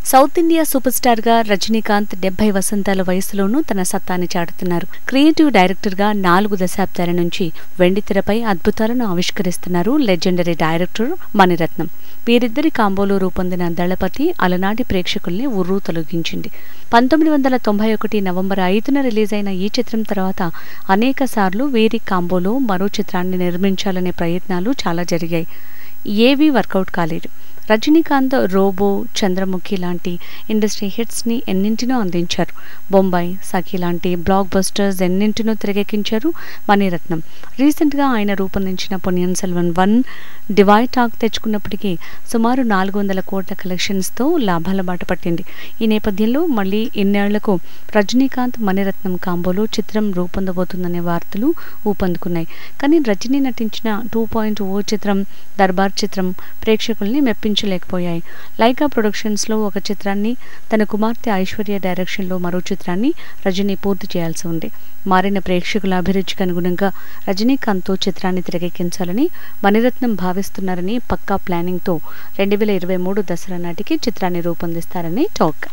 South India super star గా రజనీకాంత్ 70 వసంతాల వయసులోనూ తన సత్తాని చాటుతున్నారు. క్రియేటివ్ డైరెక్టర్ గా 4 దశాబ్దాల నుంచి వెండితెరపై అద్భుతాలను ఆవిష్కరిస్తున్నారు లెజెండరీ డైరెక్టర్ మణిరత్నం. వీరిద్దరి కాంబోలో రూపొందిన దళపతి అలనాటి ప్రేక్షకుల్ని ఉర్రూ తొలగించింది. 1991 నవంబర్ 5న రిలీజ్ అయిన ఈ చిత్రం తర్వాత అనేక సార్లు వీరి కాంబోలో మరో చిత్రాన్ని నిర్మించాలనే ప్రయత్నాలు చాలా జరిగాయి. ఏవీ వర్కౌట్ కాలేదు. రజనీకాంత్ రోబో, చంద్రముఖి లాంటి ఇండస్ట్రీ హిట్స్ని ఎన్నింటినో అందించారు. బొంబాయి, సఖి లాంటి బ్లాక్ బస్టర్స్ ఎన్నింటినో తెరకెక్కించారు మణిరత్నం. రీసెంట్గా ఆయన రూపొందించిన పొన్నియిన్ సెల్వన్ 1 డివైడ్ టాక్ తెచ్చుకున్నప్పటికీ సుమారు 400 కోట్ల కలెక్షన్స్తో లాభాల బాట పట్టింది. ఈ నేపథ్యంలో మళ్లీ ఇన్నేళ్లకు రజనీకాంత్ మణిరత్నం కాంబోలో చిత్రం రూపొందబోతుందనే వార్తలు ఊపందుకున్నాయి. కానీ రజనీ నటించిన 2.0 చిత్రం, దర్బార్ చిత్రం ప్రేక్షకుల్ని మెప్పించలేకపోయాయి. లైకా ప్రొడక్షన్స్లో ఒక చిత్రాన్ని, తన కుమార్తె ఐశ్వర్య డైరెక్షన్లో మరో చిత్రాన్ని రజనీ పూర్తి చేయాల్సి ఉంది. మారిన ప్రేక్షకుల అభిరుచికి అనుగుణంగా రజనీకాంత్తో చిత్రాన్ని తెరకెక్కించాలని మణిరత్నం భావిస్తున్నారని, పక్కా ప్లానింగ్తో 2023 దసరా నాటికి చిత్రాన్ని రూపొందిస్తారని టాక్.